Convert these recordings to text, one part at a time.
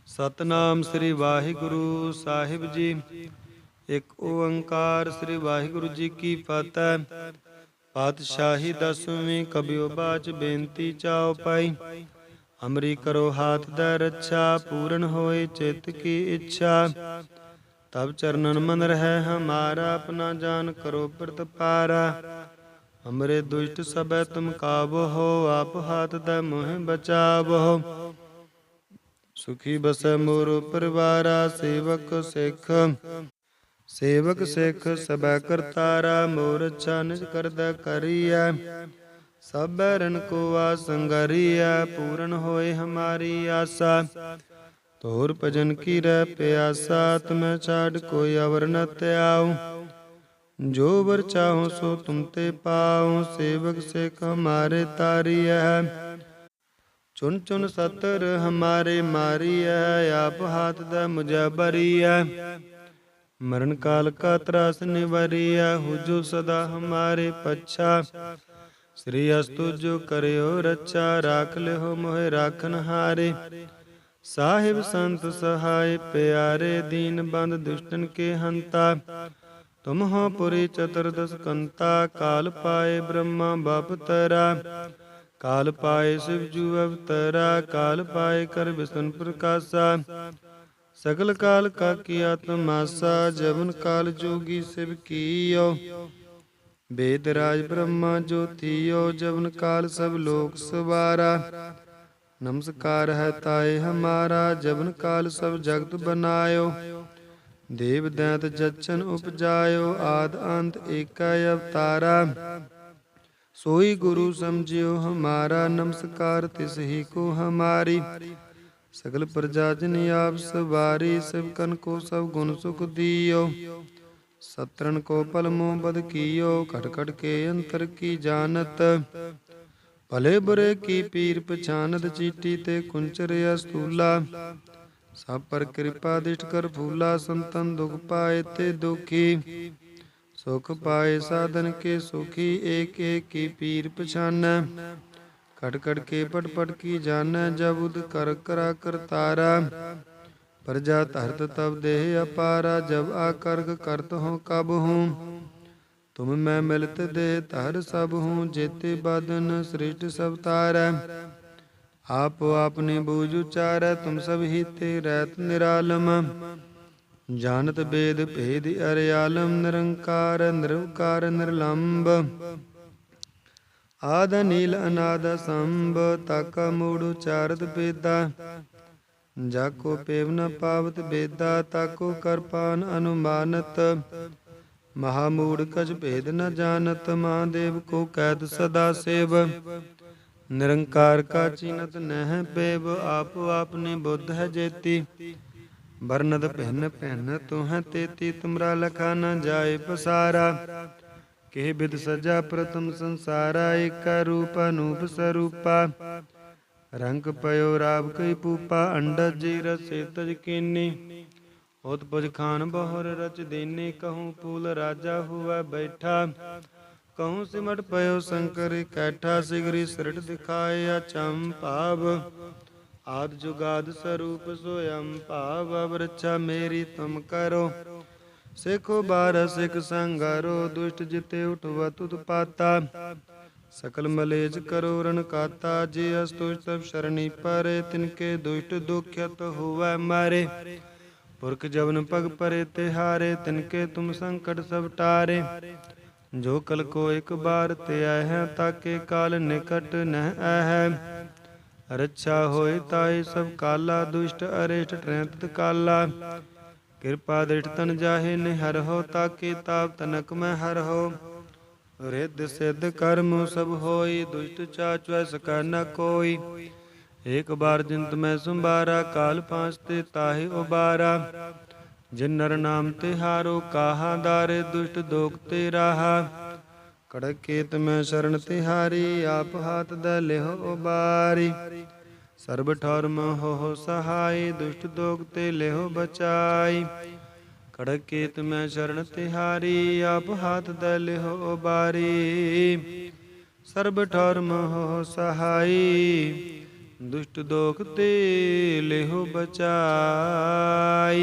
ਸਤਨਾਮ ਸ੍ਰੀ ਵਾਹਿਗੁਰੂ ਸਾਹਿਬ ਜੀ। ਇੱਕ ਓੰਕਾਰ ਸ੍ਰੀ ਵਾਹਿਗੁਰੂ ਜੀ ਕੀ ਫਤਿਹ। ਪਾਤਸ਼ਾਹੀ ਦਸਵੀਂ ਕਬਿਓ ਬਾਚ ਬੇਨਤੀ ਚਾਉ ਪਾਈ। ਹਮਰੀ ਕਰੋ ਹਾਥ ਦਾ ਰੱਛਾ, ਪੂਰਨ ਹੋਏ ਚਿੱਤ ਕੀ ਇੱਛਾ। ਤਬ ਚਰਨਨ ਮਨ ਰਹਿ ਹਮਾਰਾ, ਆਪਣਾ ਜਾਨ ਕਰੋ ਪ੍ਰਤਪਾਰਾ। ਹਮਰੇ ਦੁਸ਼ਟ ਸਭੈ ਤੁਮ ਕਾਬੋ ਹੋ, ਆਪ ਹਾਥ ਦਾ ਮੋਹਿ ਬਚਾਵੋ। ਸੁਖੀ ਬਸੈ ਮੋਰ ਪਰਿਵਾਰਾ, ਸੇਵਕ ਸਿੱਖ ਸਭੈ ਕਰਤਾਰਾ। ਮੋਰ ਅੱਛਾ ਨਿਜ ਕਰਦਾ ਕਰੀਐ, ਸਭੈ ਰਨ ਕੋ ਆਸੰਗਰੀਐ। ਪੂਰਨ ਹੋਏ ਹਮਾਰੀ ਆਸਾ, ਤੋਰ ਭਜਨ ਕੀ ਰਹਿ ਪਿਆਸਾ। ਤੁਮੈ ਛਾੜ ਕੋਈ ਅਵਰ ਨ ਧਿਆਉ, ਜੋ ਵਰ ਚਾਹੋ ਸੋ ਤੁਮ ਤੇ ਪਾਉ। ਸੇਵਕ ਸਿੱਖ ਹਮਾਰੇ ਤਾਰੀਐ, ਚੁਨ ਚੁਨ ਸਤਰ ਹਮਾਰੇ ਮਾਰੀਐ। ਆਪ ਹਾਥ ਦਾ ਮੁਝੈ ਬਰੀਐ, ਮਰਨ ਕਾਲ ਕਾ ਤਰਾਸ ਨਿਵਾਰੀਐ। ਹੁਜੋ ਸਦਾ ਹਮਾਰੇ ਪੱਛਾ, ਸ੍ਰੀ ਅਸਤੁ ਜੋ ਕਰਿਓ ਰੱਛਾ। ਰਾਖ ਲਿਓ ਮੋਹਿ ਰਾਖਨ ਹਾਰੇ, ਸਾਹਿਬ ਸੰਤ ਸਹਾਇ ਪਿਆਰੇ। ਦੀਨ ਬੰਦ ਦੁਸ਼ਟਨ ਕੇ ਹੰਤਾ, ਤੁਮ ਹੋ ਪੁਰੀ ਚਤੁਰਦਸ ਕੰਤਾ। ਕਾਲ ਪਾਏ ਬ੍ਰਹਮਾ ਬਾਪਤਰਾ, ਕਾਲ ਪਾਏ ਸਿਵ ਜੂ ਅਵਤਰਾ। ਕਾਲ ਪਾਏ ਕਰ ਵਿਸ਼ਨ ਪ੍ਰਕਾਸ਼ਾ, ਸਗਲ ਕਾਲ ਕਾ ਕੀਆ ਤਮਾਸਾ। ਜਬਨ ਕਾਲ ਜੋਗੀ ਸਿਵ ਕੀਓ, ਵੇਦ ਰਾਜ ਬ੍ਰਹਮਾ ਜੋਤੀਓ। ਜਬਨ ਕਾਲ ਸਭ ਲੋਕ ਸਵਾਰਾ, ਨਮਸਕਾਰ ਹੈ ਤਾਏ ਹਮਾਰਾ। ਜਬਨ ਕਾਲ ਸਭ ਜਗਤ ਬਨਾਇਓ, ਦੇਵ ਦੈਂਤ ਜਚਨ ਉਪਜਾਇਓ। ਆਦ ਅੰਤ ਏਕੈ ਅਵਤਾਰਾ, सोई गुरु समझियो हमारा। नमस्कार तिस ही को हमारी, सगल प्रजा जन आप सवारी। सेवकन को सब गुण सुख दियो, सत्रन को पल मोह बद कियो। खट खट के अंतर की जानत, भले बुरे की पीर पछानत। चीटी ते कुंचर अस्तूला, सब पर कृपा दिष्ट कर फूला। संतन दुख पाए ते दुखी, सुख पाए साधन के सुखी। एक एक की पीर पछानै, खट खट के पट पट की जानै। जब उद कर करा करतारा, प्रजा धरत तब देह अपारा। जब आकर्ग करत हो कब हूँ, तुम मैं मिलत देह धर सब हूँ। जेते बदन सृष्ट सब तारै, आप आपने बूझ उचारै। तुम सब ही ते रहत निरालम, जानत वेद भेद अर्यालम। निरंकार निरवकार निर्लंब, आद नील अनाद संभ। ताका मूढ़ उचारत बेदा, जाको पेव न पावत बेदा। ताको करपान अनुमानत, महामूढ़ कछ भेद न जानत। महादेव को कैद सदा सेव, निरंकार का चीनत नह पेव। आप आपने बुद्ध है जेती, बरनद भिन्न भिन्न तुह तेती। तुमरा लखा न जाए पसारा, के बिद सजा प्रथम संसारा। एका रूप अनूप स्वरूपा, रंग पयो राव कई पूपा। अंडज जी रसे तज कीनी, उत्पज खान बहुर रच दीनी। कहूँ फूल राजा हुआ बैठा, कहूँ सिमट पयो शंकर कैठा। सिगरी सृट दिखाए अचंभाव, आद जुगाद स्वरूप सोयम भाव। अब रक्षा मेरी तुम करो, सिखो बार सिख संगारो। दुष्ट जिते उठवत उत्पाता, सकल मलेज करो रण काता। जे अस्तुष्ट तब शरणी परे, तिनके दुष्ट दुख्यत हुआ मारे। पुरख जबन पग परे तिहारे, तिनके तुम संकट सब टारे। जो कल को एक बार ते आए, ताके काल निकट नह है। रक्षा होए ताए सब काला, दुष्ट अरिष्ट ट्रैत काला। कृपा दृष्ट तन जाहे निहर हो, ताके ताप तनक में हर हो। रिद्ध सिद्ध कर्म सब होई, दुष्ट चाचुआ सका न कोई। एक बार जिंत में संबारा, काल पांचते ताहि उबारा। जिन नर नाम तिहारो काहा, दारे दुष्ट दोख ते राहा। कड़क केत में शरण तिहारी, आप हाथ द लेहो उबारी। सर्ब ठौर में हो सहाय, दुष्ट दोग ते लेहो बचाई। कड़क केत में शरण तिहारी, आप हाथ द लेहो उबारी। सर्ब ठौर में हो सहाय, दुष्ट दोख ते लेहो बचाई।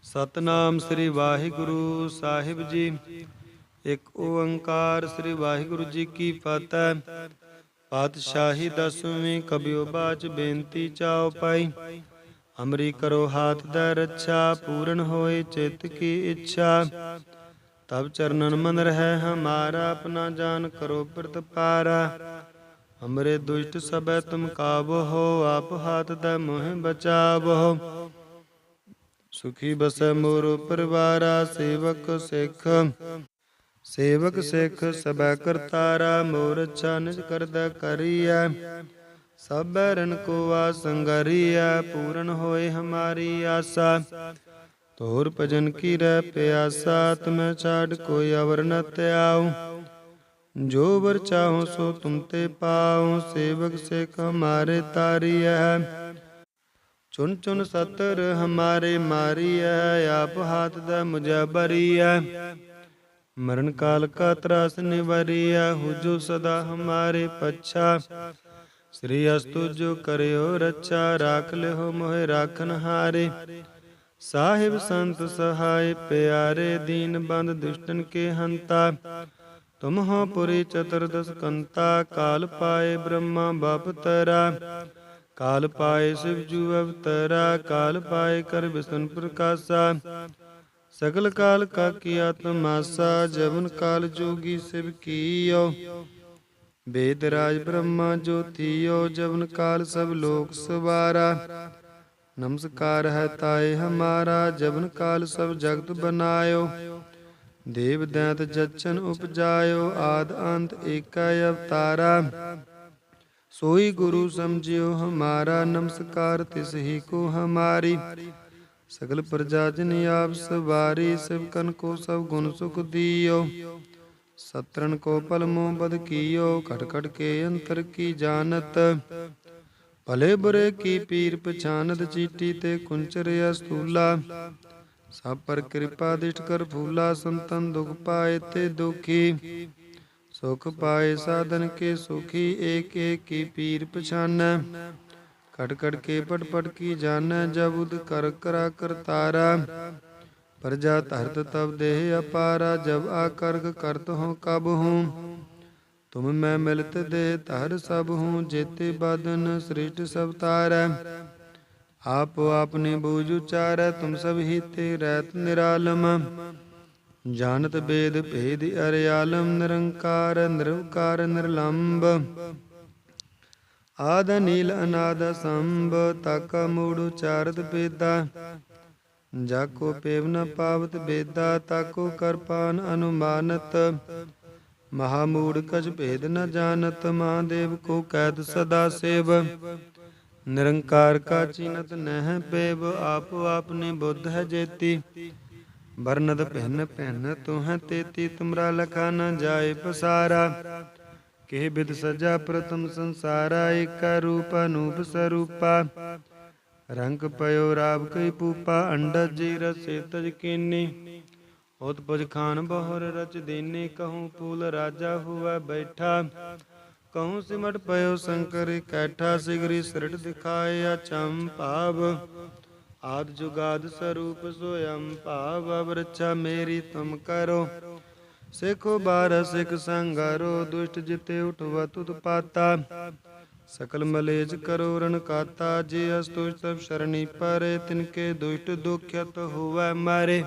सतनाम श्री वाहिगुरु साहिब जी। एक ओंकार श्री वाहिगुरु जी की फतह। पातशाही दसवीं कबियो बाच बेनती चाओ पाई। हमरी करो हाथ द रक्षा, पूर्ण होए चित्त की इच्छा। तब चरणन मन रहे हमारा, अपना जान करो प्रतिपारा। हमरे दुष्ट सब तुम काबो हो, आप हाथ द मोह बचावो। सुखी बस मोरो परिवारा, सेवक सिख सबै करतारा। मोर अच्छा निज करदा करिया, सब रन को आसंगरिया। पूर्ण होए हमारी आशा, तोर भजन की रह प्यासा। तुम्हें छाड़ कोई अवर न त्याऊं, जो वर चाहो सो तुम ते पाऊं। सेवक सिख हमारे तारिया, चुन चुन सतर हमारे मारिया। आप हाथ द मुझे बरिया, मरण काल का त्रास निवारिया। हुजो सदा हमारे पच्छा, श्री अस्तु जो करियो रक्षा। राख ले हो मोहे राखन हारे, साहिब संत सहाय प्यारे। दीन बंद दुष्टन के हंता, तुम हो पुरी चतुर्दश कंता। काल पाए ब्रह्मा बाप तरा, काल पाए शिव जू अवतरा। काल पाए कर विष्णु प्रकाशा, सकल काल का किया तमाशा। जबन काल जोगी शिव कियो, वेद राज ब्रह्मा जो थियो। जबन काल सब लोक सवारा, नमस्कार है ताए हमारा। जबन काल सब जगत बनायो, देव दैत जचन उपजायो। आद अंत एक अवतारा, सोई गुरु समझियो हमारा। नमस्कार तिस ही को हमारी, सकल प्रजा जन आप सवारी। सेवकन को सब गुण सुख दियो, सत्रन को पल मोह बद कियो। खट खट के अंतर की जानत, भले बुरे की पीर पछानत। चीटी ते कुंचर अस्तूला, सब पर कृपा दिष्ट कर फूला। संतन दुख पाए ते दुखी, सुख पाए साधन के सुखी। एक एक की पीर पछानै, खट खट के पट पट की जानै। जब उद कर करा करतारा, प्रजा धरत तब देह अपारा। जब आकर्ग करत हो कब हूँ, तुम मैं मिलत देह धर सब हूँ। जेते बदन सृष्ट सब तारै, आप आपने बूझ उचारै। तुम सब ही ते रहत निरालम, जानत वेद भेद अर्यालम। निरंकार निरवकार निर्लंब, आद नील अनाद संभ। ताका मूढ़ उचारत बेदा, जाको पेव न पावत बेदा। ताको करपान अनुमानत, महामूढ़ कछ भेद न जानत। महादेव को कैद सदा सेव, निरंकार का चीनत नह पेव। आप आपने बुद्ध है जेती, बरनद पहन पहन तो है तेती। तुमरा लखा न जाए पसारा, के बिद सजा प्रथम संसारा। एक रूप अनूप स्वरूपा, रंग पयो राव कई पूपा। अंडज जीर से तज कीनी, उत्पज खान बहुर रच दीनी। कहूँ फूल राजा हुआ बैठा, कहूँ सिमट पयो शंकर कैठा। सिगरी सृट दिखाए अचंभाव, आद जुगाद स्वरूप स्वयं भाव। अब रक्षा मेरी तुम करो, सिखो बार सिख संगारो। दुष्ट जिते उठवा तुत पाता, सकल मलेज करो रण काता। जे अस्तुष सब शरणी परे, तिनके दुष्ट दुख्यत हुआ मारे।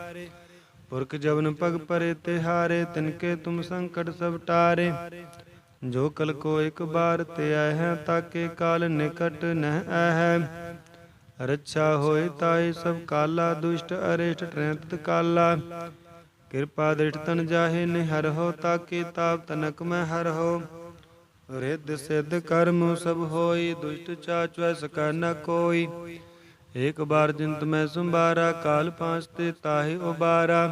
पुरख जबन पग परे तिहारे, तिनके तुम संकट सब टारे। जो कल को एक बार ते है, ताके काल निकट नह है। रक्षा होए ताए सब काला, दुष्ट अरिष्ट ट्रेत काला। कृपा दृष्ट तन जाहे निहर हो, ताके ताप तनक में हर हो। रिद्ध सिद्ध कर्म सब होई, दुष्ट चाचुआ सका न कोई। एक बार जिंत में संबारा, काल पांचते ताहि उबारा।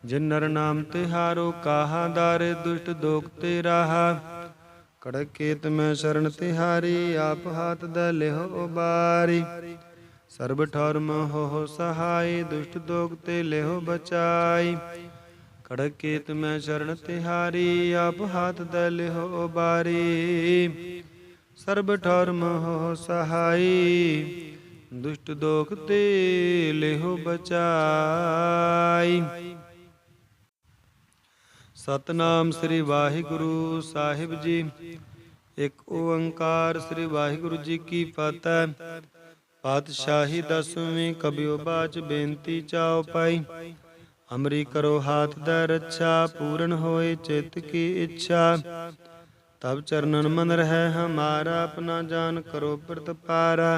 जिन नर नाम तिहारो काहा, दारे दुष्ट दोख ते राहा। कड़क केत में शरण तिहारी, आप हाथ द लेहो उबारी। सर्ब ठौर में हो सहाय, दुष्ट दोग ते लेहो बचाई। खड़ग केत मैं शरण तिहारी, आप हाथ दै लिहो उबारी। सर्ब ठौर मोह सहाई, दुष्ट दोख ते लिहो बचाई। सतनाम श्री वाहिगुरु साहिब जी। एक ओंकार श्री वाहिगुरु जी की फतह। पातशाही दसवीं कबियो बाच बेनती चाओ पाई। हमरी करो हाथ दै रक्षा, पूर्ण होए चित्त की इच्छा। तब चरणन मन रहे हमारा, अपना जान करो प्रतिपारा।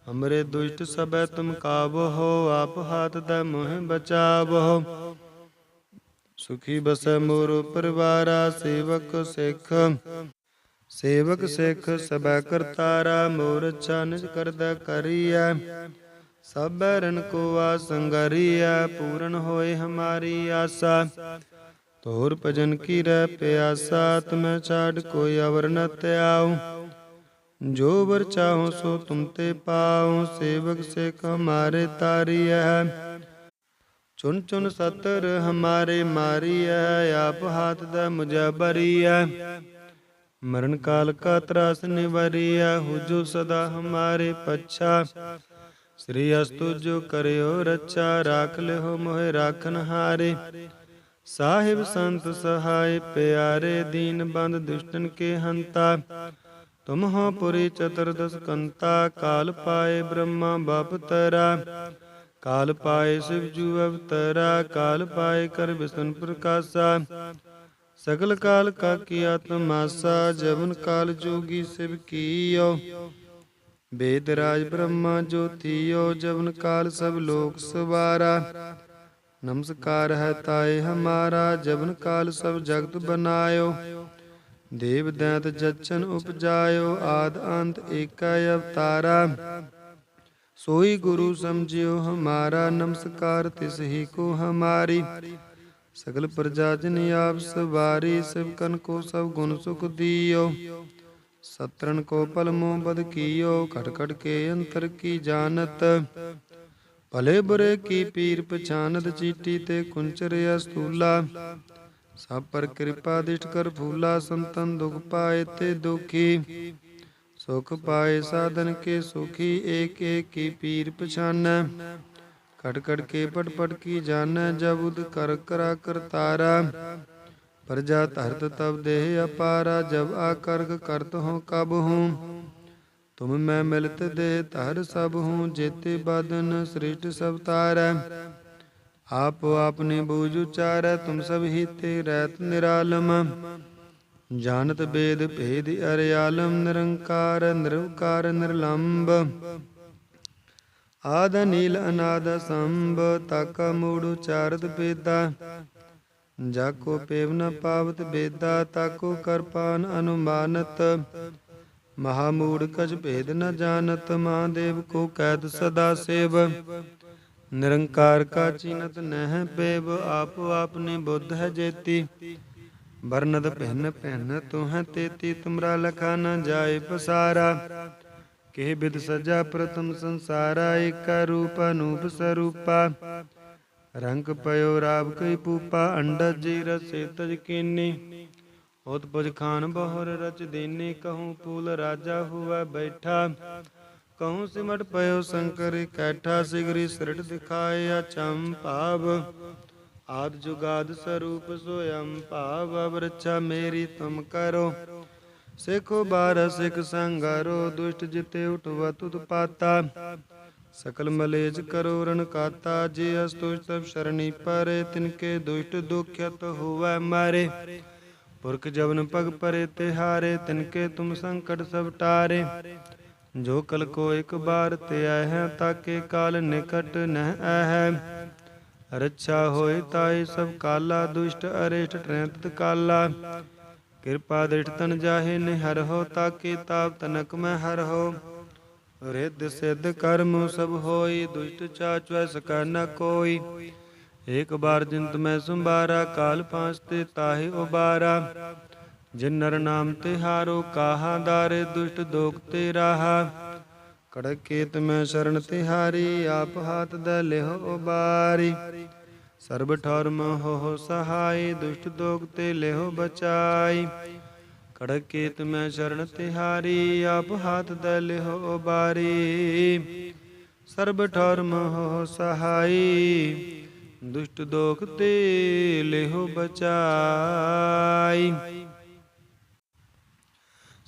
हमरे दुष्ट सबे तुम काबो हो, आप हाथ दै मोह बचावो। सुखी बसै मोरो परिवारा, सेवक सिख सेवक सिख सबै करतारा। मोर अच्छा निज करदै करिया, सब रन को आसंगरिया। पूर्ण होए हमारी आशा, तोर भजन की रह प्यासा। तुम्हें छाड़ कोई अवर न त्याऊं, जो वर चाहो सो तुम ते पाऊं। सेवक सिख हमारे तारिया, चुन चुन सतर हमारे मारिया। आप हाथ दै मुझे बरिया, मरण काल का त्रास निवारिया। हुजो सदा हमारे पच्छा, श्री अस्तु जो करियो रक्षा। राख ले हो मोहे राखन हारे, साहिब संत सहाय प्यारे। दीन बंद दुष्टन के हंता, तुम हो पुरी चतुर्दश कंता। काल पाए ब्रह्मा बापतरा, काल पाए शिव जू अवतरा। काल पाए कर विष्णु प्रकाशा, सकल काल का किया तमाशा। जबन काल जोगी शिव कीयो, वेद राज ब्रह्मा जो थियो। जबन काल सब लोक सवारा, नमस्कार है ताए हमारा। जबन काल सब जगत बनायो, देव दैत जचन उपजायो। आद अंत एक अवतारा, सोई गुरु समझियो हमारा। नमस्कार तिस ही को हमारी, सकल प्रजा जन आप सवारी। सब कन को सब गुण सुख दियो, सत्रन को पल मोह बद कियो। खट खट के अंतर की जानत, भले बुरे की पीर पछानत। चीटी ते कुंचर अस्तूला, सब पर कृपा दिष्ट कर फूला। संतन दुख पाए ते दुखी, सुख पाए साधन के सुखी। एक एक की पीर पछान, खट खट के पट पट की जान। जब उद कर करा करतारा, प्रजा धरत तब देह अपारा। जब आकर्ग करत हो कब हूँ, तुम मैं मिलत देह धर सब हूँ। जेते बदन सृष्ट सब तारै, आप आपने बूझ उचारै। तुम सब ही ते रहत निरालम, जानत वेद भेद अर्यालम। निरंकार निरवकार निर्लंब, आद नील अनाद संभ। ताका मूढ़ उचारत बेदा, जाको पेव न पावत बेदा। ताको करपान अनुमानत, महामूढ़ कछ भेद न जानत। महादेव को कैद सदा सेव, निरंकार का चीनत नह पेव। आप आपने बुद्ध है जेती, बरनद पहन पहन तो है तेती। तुमरा लखा न जाए पसारा, के बिद सजा प्रथम संसारा। एका रूप अनूप स्वरूपा, रंग पयो राव कई पूपा। अंडज जी रसे तज कीनी, उत्पज खान बहुर रच दीनी। कहूँ पूल राजा हुआ बैठा, कहूँ सिमट पयो शंकर कैठा। सिगरी सृट दिखाए अचंभाव, आद जुगाद स्वरूप स्वयं भाव। अब रक्षा मेरी तुम करो, सिखो बारह सिख संगारो। दुष्ट जिते उठवत उत्पाता, सकल मलेज करो रण काता। जे अस्तुष्ट सब शरणी परे, तिनके दुष्ट दुख्यत हुआ मारे। पुरख जबन पग परे तिहारे, तिनके तुम संकट सब टारे। जो कल को एक बार ते है, ताके काल निकट न है। रक्षा होए ताई सब काला, दुष्ट अरिष्ट ट्रैत काला। कृपा दृष्ट तन जाहे निहर हो, ताके ताप तनक में हर हो। रिद्ध सिद्ध कर्म सब होई, दुष्ट चाचुआ सका न कोई। एक बार जिंत में सुम्बारा, काल पांचते ताहि उबारा। जिन नर नाम तिहारो, काहा दारे दुष्ट दोख ते राहा। कड़क केत में शरण तिहारी, आप हाथ दै लेहो उबारी। सर्ब ठौर हो सहाय, दुष्ट दोग ते लेहो बचाई। खड़ग केत मैं शरण तिहारी, आप हाथ द लेहो उबारी। सर्ब ठौर हो सहाय, दुष्ट दोग ते लेहो बचाई।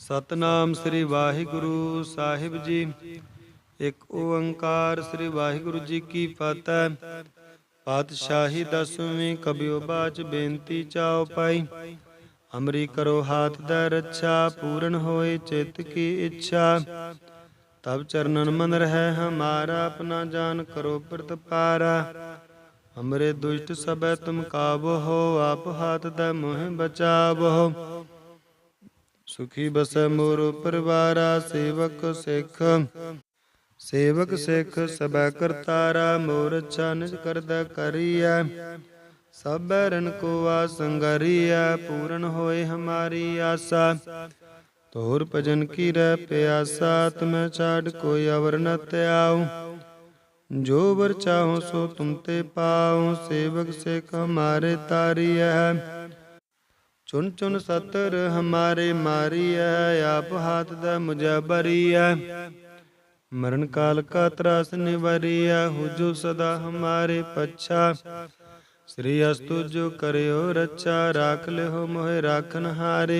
सतनाम श्री वाहिगुरु साहिब जी। एक ओंकार श्री वाहिगुरु जी की फतह। पातशाही दसवीं कबियो बाच बेनती चाओ पाई। हमरी करो हाथ द रक्षा, पूर्ण होए चित्त की इच्छा। तब चरणन मन रहे हमारा, अपना जान करो प्रतपारा। हमरे दुष्ट सब तुम काबो हो, आप हाथ द मोह बचावो। सुखी बस मोरो परिवारा, सेवक सिख सेवक सिख सबै करतारा। मोर अच्छा निज करदा करिया, सब रन को आसंगरिया। पूर्ण होए हमारी आशा, तोर भजन की रह प्यासा। तुम्हें छाड़ कोई अवर न त्याऊं, जो वर चाहो सो तुम ते पाऊं। सेवक सिख हमारे तारिय, चुन चुन सतर हमारे मारिय। आप हाथ द मुझे बरिय, मरण काल का त्रास निवारिया। हुजो सदा हमारे पच्छा, श्री अस्तु जो करियो रक्षा। राख ले हो मोहे राखन हारे,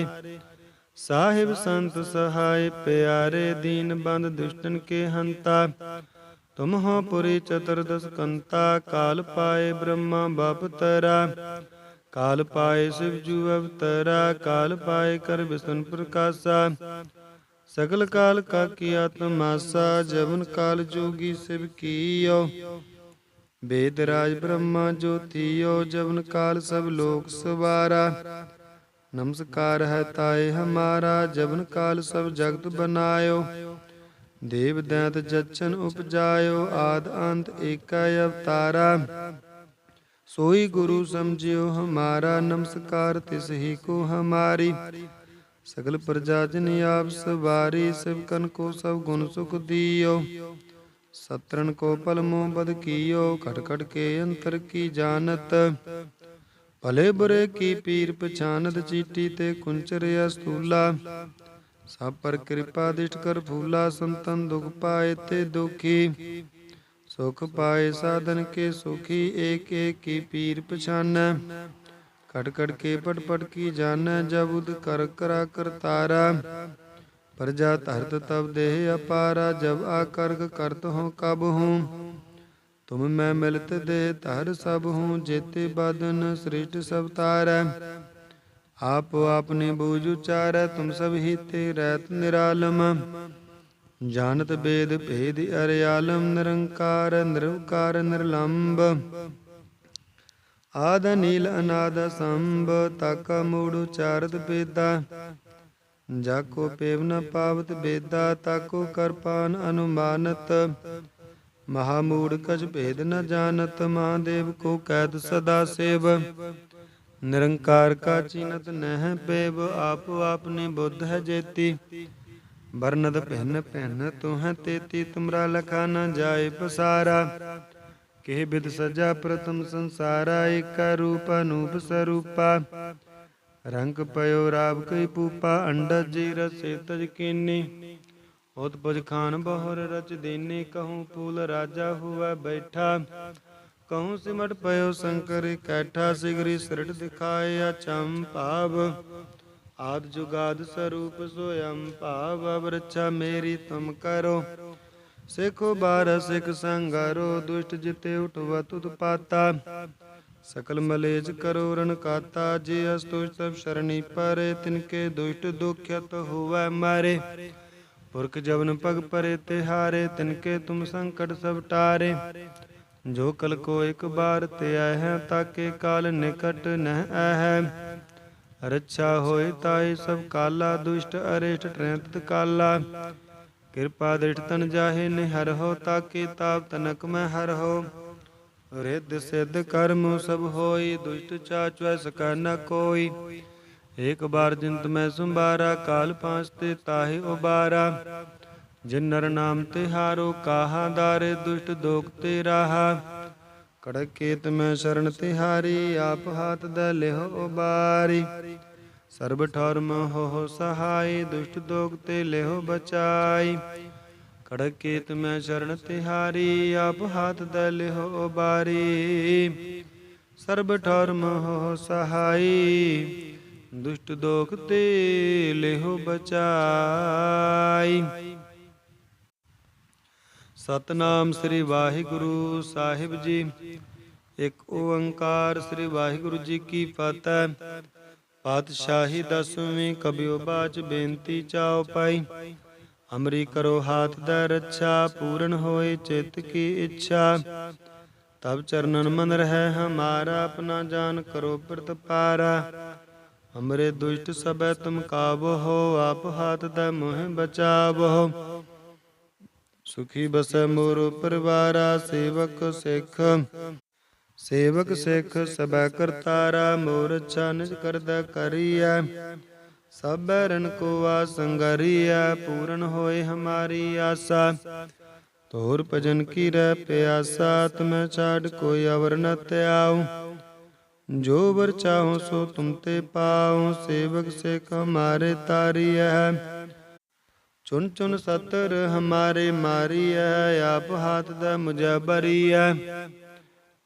साहिब संत सहाय प्यारे। दीन बंद दुष्टन के हंता, तुम हो पुरी चतुर्दश कंता। काल पाए ब्रह्मा बाप तरा, काल पाए शिव जू अवतरा। काल पाए कर विष्णु प्रकाशा, सकल काल का किया तमाशा। जबन काल जोगी शिव कीयो, वेद राज ब्रह्मा ज्योतियो। जबन काल सब लोक सवारा, नमस्कार है ताए हमारा। जबन काल सब जगत बनायो, देव दैत जच्छन उपजायो। आद अंत एक अवतारा, सोई गुरु समझियो हमारा। नमस्कार तिस ही को हमारी, सकल प्रजा जन आप सवारी। सेवकन को सब गुण सुख दियो, सत्रन को पल मोह बद कियो। खट खट के अंतर की जानत, भले बुरे की पीर पछानत। चीटी ते कुंचर अस्तूला, सब पर कृपा दिष्ट कर फूला। संतन दुख पाए ते दुखी, सुख पाए साधन के सुखी। एक एक की पीर पछान, खट खट के पट पट की जान। जब उद कर करा करतारा, प्रजा धरत तब देह अपारा। जब आकर करत हो कब हूँ, तुम मैं मिलत दे धर सब हूँ। जेते बदन श्रेष्ठ सब तार, आप आपने बूझ उचार। तुम सब ही ते रहत निरालम, जानत वेद भेद अर्यालम। निरंकार निरवकार निर्लंब, आद नील अनाद संभ। ताका मूढ़ उचारत बेदा, जाको पेव न पावत बेदा। ताको कर पान अनुमानत, महामूढ़ कछ भेद न जानत। महादेव को कैद सदा सेव, निरंकार का चीनत नह पेव। आप आपने बुद्ध है जेती, बरनद पहन पहन तुह तेती। तुमरा लखा न जाए पसारा, के बिद सजा प्रथम संसारा। एक रूप अनूप स्वरूपा, रंग पयो राव कई पूपा। अंडज जी रसे तज कीनी, उत्पज खान बहुर रच दीनी। कहूँ फूल राजा हुआ बैठा, कहूँ सिमट पयो शंकर कैठा। सिगरी सृट दिखाए अचंभाव, आद जुगाद स्वरूप स्वयं भाव। अब रक्षा मेरी तुम करो, सिखो बार सिख संगारो। दुष्ट जिते उठवत उत्पाता, सकल मलेज करो रण काता। जे अस्तुष्ट सब शरणी परे, तिनके दुष्ट दुख्यत हुआ मारे। पुरख जबन पग परे तिहारे, तिनके तुम संकट सब टारे। जो कल को एक बार ते है, ताके काल निकट नह है। रक्षा होए ताई सब काला, दुष्ट अरिष्ट ट्रेत काला। कृपा दृढ़ तन जाहे निहर हो, ताके ताप तनक में हर हो। रिद्ध सिद्ध कर्म सब होई, दुष्ट चाचुआ सका न कोई। एक बार जिंत में सुम्बारा, काल पांच ते ताहि उबारा। जिन नर नाम तिहारो, कहा दारे दुष्ट दोख ते राहा। कड़क केत में शरण तिहारी, आप हाथ द लेहो उबारी। सर्ब ठौर में हो सहाय, दुष्ट दोग ते लेहो बचाई। कड़क केत में शरण तिहारी, आप हाथ द लेहो उबारी। सर्ब ठौर में हो सहाय, दुष्ट दोग ते लेहो बचाई। सतनाम श्री वाहिगुरु साहिब जी। एक ओंकार श्री वाहिगुरु जी की फतह। पातशाही दसवीं कबियो बाच बेनती चाओ पाई। हमरी करो हाथ द रक्षा, पूर्ण होए चित्त की इच्छा। तब चरणन मन रहे हमारा, अपना जान करो प्रतपारा। हमरे दुष्ट सब तुम काबो हो, आप हाथ द मोह बचावो। सुखी बस मोरो परिवारा, सेवक सिख सब करतारा। मोर अच्छा निज करद करिया, सब रन को आसंगरिया। पूर्ण होए हमारी आशा, तोर भजन की रह प्यासा। तुम्हें छाड़ कोई अवर न त्याऊं, जो वर चाहो सो तुम ते पाऊं। सेवक सिख हमारे तारी है, चुन चुन सतर हमारे मारी है। आप हाथ द मुझे बरिया,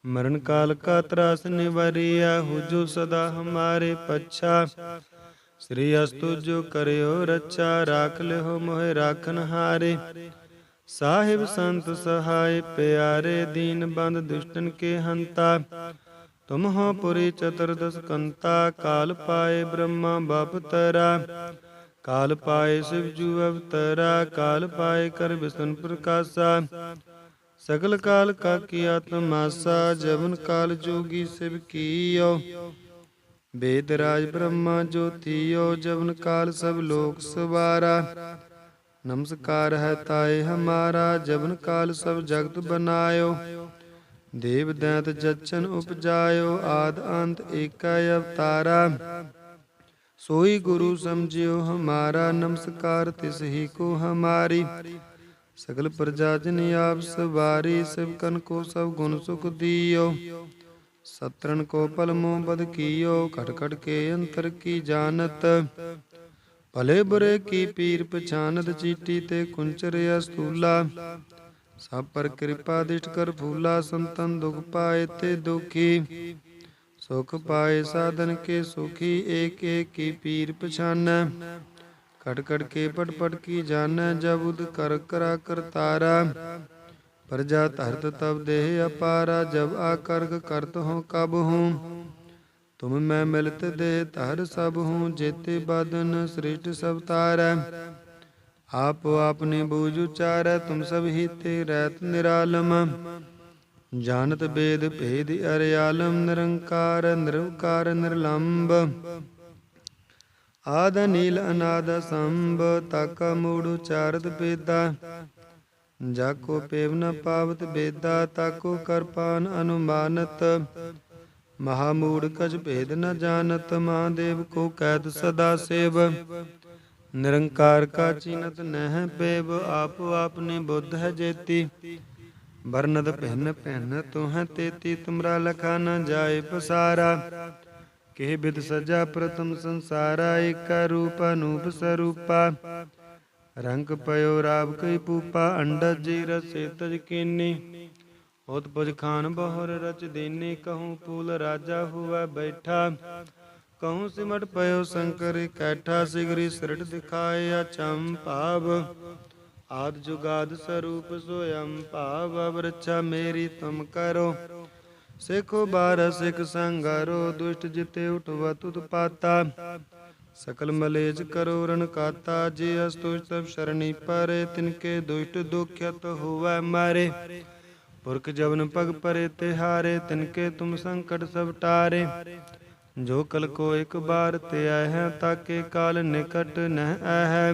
मरण काल का त्रास निवरिया। हुजो सदा हमारे पच्छा, श्री अस्तु जो करे हो रक्षा। राख ले हो मोहे राखन हारे, साहिब संत सहाय प्यारे। दीन बंद दुष्टन के हंता, तुम हो पुरी चतुर्दश कंता। काल पाए ब्रह्मा बाप तरा, काल पाए शिव जू अवतरा। काल पाए कर विष्णु प्रकाशा, सकल काल का किया तमाशा। जबन काल जोगी शिव कीयो, वेद राज ब्रह्मा ज्योतियो। जबन काल सब लोक सवारा, नमस्कार है ताए हमारा। जबन काल सब जगत बनायो, देव दैत जचन उपजायो। आद अंत एक अवतारा, सोई गुरु समझियो हमारा। नमस्कार तिस ही को हमारी, सकल प्रजा जन आप सवारी। सेवकन को सब गुण सुख दियो, सत्रन को पल मोह बद कियो। खट खट के अंतर की जानत, भले बुरे की पीर पछानत। चीटी ते कुंचर अस्तूला, सब पर कृपा दृष्ट कर फूला। संतन दुख पाए ते दुखी, सुख पाए साधन के सुखी। एक एक की पीर पछान, कट कट के पट पट की जान। जब उद कर करा करतारा, प्रजा धरत तब देह अपारा। जब आकर्ग करत हो कब हूँ, तुम मैं मिलत देह धर सब हूँ। जेते बदन सृष्ट सब तारै, आप आपने बूझ उचार। तुम सब ही ते रहत निरालम, जानत वेद भेद अर्यालम। निरंकार निरवकार निर्लंब, आद नील अनाद संभ। ताका मूढ़ उचारत वेदा, जाको पेव न पावत बेदा। ताको करपान अनुमानत, महामूढ़ कछ भेद न जानत। महादेव को कैद सदा सेव, निरंकार का चीनत नह पेव। आप आपने बुद्ध है जेती, बरनद पहन पहन तुह तेती। तुमरा लखा न जाए पसारा, के बिद सजा प्रथम संसारा। एक रूप अनूप स्वरूपा, रंग पयो राव कई पूपा। अंडज जी रसे तज कीनी, होत पुज खान बहुर रच दीनी। कहूँ फूल राजा हुआ बैठा, कहूँ सिमट पयो शंकर कैठा। सिगरी सृट दिखाए अचंभाव, आद जुगाद स्वरूप स्वयं भाव। अब रक्षा मेरी तुम करो, सिखो बार सिख संगारो। दुष्ट जिते उठवत उत्पाता, सकल मलेज करो रण काता। जे अस्तुष्ट सब शरणी परे, तिनके दुष्ट दुख्यत हुआ मारे। पुरख जबन पग परे तिहारे, तिनके तुम संकट सब टारे। जो कल को एक बार ते आए, ताके काल निकट न है।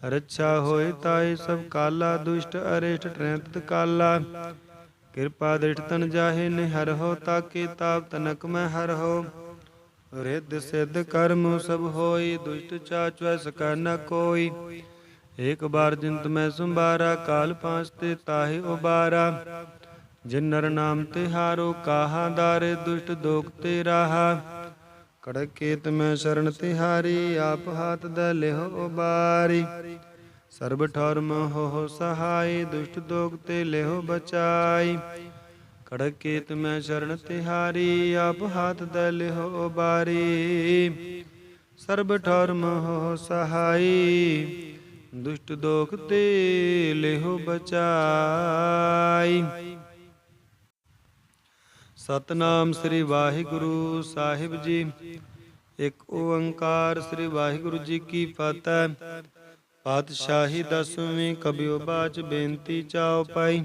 रक्षा होए ताए सब काला, दुष्ट अरिष्ट ट्रेत काला। कृपा दृष्ट तन जाहे निहर हो, ताके ताप तनक में हर हो। रिद्ध सिद्ध कर्म सब होई, दुष्ट चाचुआ सका न कोई। एक बार जिंत में संबारा, काल पांचते ताहे उबारा। जिन नर नाम तिहारो काहा दारे दुष्ट दोख ते राहा। कड़क केत में शरण तिहारी आप हाथ द लेहो उबारी। सर्ब ठौर में हो सहाय दुष्ट दोख ते लेहो बचाई। कड़क केत में शरण तिहारी आप हाथ द लेहो उबारी। सर्ब ठौर में हो सहाय दुष्ट दोख ते लेहो बचाई। सतनाम श्री वाहिगुरु साहिब जी। एक ओंकार श्री वाहिगुरु जी की फतह। पातशाही दसवीं कबियो बाच बेनती चाओ पाई।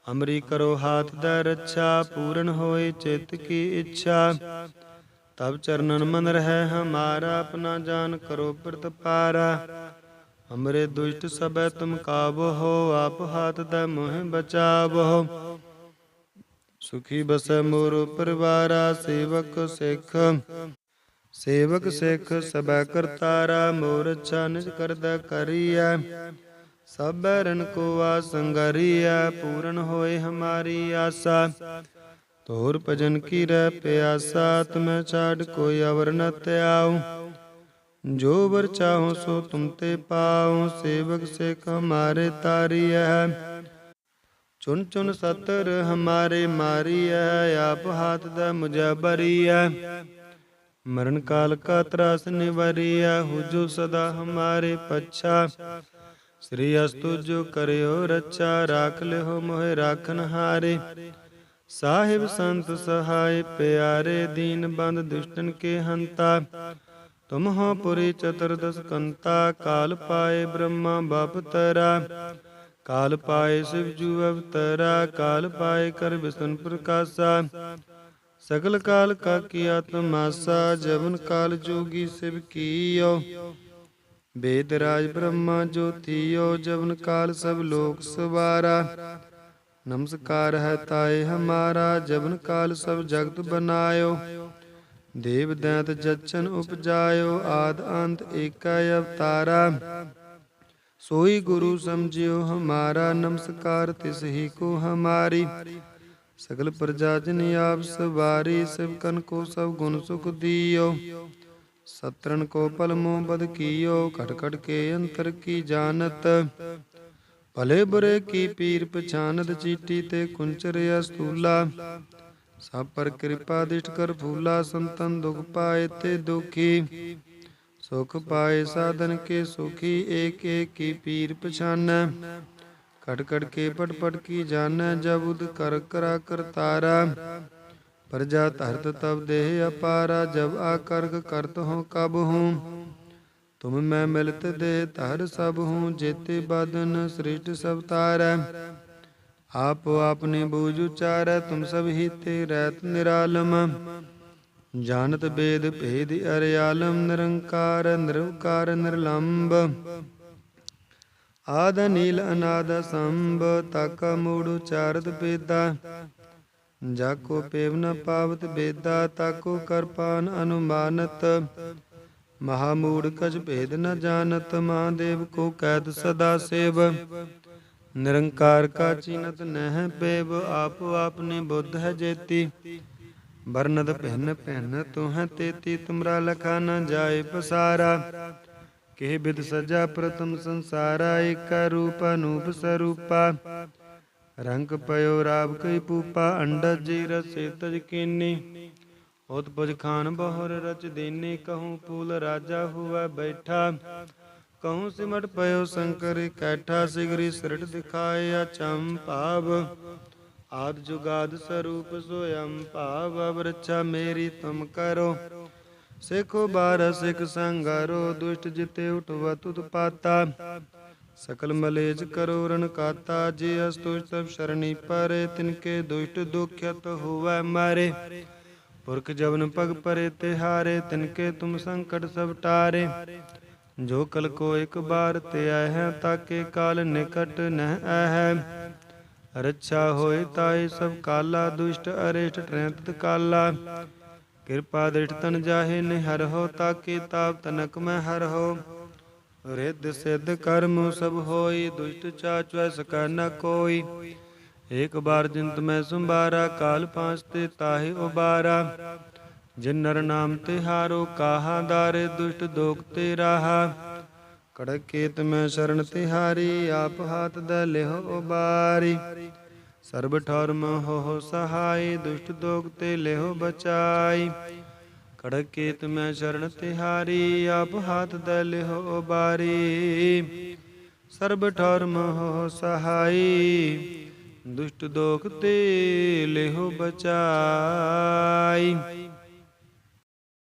हमरी करो हाथ द रक्षा पूर्ण होए चित्त की इच्छा। तब चरणन मन रहे हमारा अपना जान करो प्रतपारा। हमरे दुष्ट सब तुम काबो हो आप हाथ द मोह बचावो। सुखी बस मोर परिवारा सेवक सिख। सेवक सिख सब करतारा मोर अच्छा निज करद करिया। सब रन को आसंगरिया पूर्ण होए हमारी आशा। तोर भजन की रह प्यासा तुम्हें छाड़ कोई अवर न त्याऊं। जो वर चाहो सो तुम ते पाओ सेवक सिख हमारे तारिया। चुन चुन सतर हमारे मारिया आप हाथ द मुझे बरिया। मरण काल का त्रास निवरिया हो जो सदा हमारे पच्छा। श्री अस्तु जो करे हो रक्षा राख ले हो मोहे राखन हारे। साहिब संत सहाय प्यारे दीन बंद दुष्टन के हंता। तुम हो पुरी चतुर्दश कंता काल पाए ब्रह्मा बाप तरा। काल पाए शिव जू अवतरा काल पाए कर विष्णु प्रकाशा। सकल काल का किया तमाशा जबन काल जोगी शिव कियो। वेद राज ब्रह्मा जो थियो जबन काल सब लोक सवारा। नमस्कार है ताए हमारा जबन काल सब जगत बनायो। देव दैत जचन उपजायो आद अंत एक अवतारा। सोई गुरु समझियो हमारा नमस्कार तिस ही को हमारी। सकल प्रजा जन आप सवारी सेवकन को सब गुण सुख दियो। सत्रन को पल मोह बद कियो खट खट के अंतर की जानत। भले बुरे की पीर पछानत चीटी ते कुंचर अस्तूला। सब पर कृपा दिष्ट कर फूला संतन दुख पाए ते दुखी। सुख पाए साधन के सुखी एक एक की पीर पछान। कट कट के पट पट की जान जब उद कर करा करतारा। प्रजा धरत तब देह अपारा जब आकर्क करत हो कब हूँ। तुम मैं मिलत देह धर सब हूँ जेते बदन सृष्ट सब तार। आप आपने बूझ उचार तुम सब ही ते रहत निरालम। जानत वेद भेद अर्यालम निरंकार निरवकार निर्लंब। आद नील अनाद संभ तक मूढ़ उचारत बेदा। जाको पेव न पावत बेदा ताको करपान अनुमानत। महामूढ़ कछ भेद न जानत महादेव को कैद सदा सेव। निरंकार का चीनत नह पेव आप आपने बुद्ध है जेती। बरनद पहन पहन तो है तेती तुमरा लखा न जाए पसारा। के विद सजा प्रथम संसारा एक रूप अनूप स्वरूपा। रंग पयो राव कई पूपा अंडज जीर से तज कीनी। उत्पज खान बहुर रच दीनी कहूँ फूल राजा हुआ बैठा। कहूँ सिमट पयो शंकर कैठा सिगरी सृट दिखाए अचंपाव। आद जुगाद स्वरूप स्वयं पाव वृक्षा मेरी तुम करो। सिखो बार सिख संगारो दुष्ट जिते उठवा तुत पाता। सकल मलेज करो रण काता जे अस्तुष तब शरणी परे। तिनके दुष्ट दुख्यत हुआ मारे। पुरख जवन पग परे तिहारे तिनके तुम संकट सब टारे। जो कल को एक बार ते है ताके काल निकट न है। रक्षा होए ताए सब काला दुष्ट अरिष्ट ट्रैत काला। कृपा दृष्ट तन जाहे निहर हो ताके ताप तनक में हर हो। रिद्ध सिद्ध कर्म सब होई दुष्ट चाचुआ सका न कोई। एक बार जिंत में संबारा, काल पांचते ताहे उबारा। जिन नर नाम तिहारो, काहा दारे दुष्ट दोख ते राहा। कड़क केत में शरण तिहारी, आप हाथ द लेहो उबारी। सर्ब ठौर में हो सहाय, दुष्ट दोख ते लेहो बचाई। कड़क केत में शरण तिहारी, आप हाथ द लेहो उबारी। सर्ब ठौर में हो सहाय, दुष्ट दोख ते लेहो बचाई।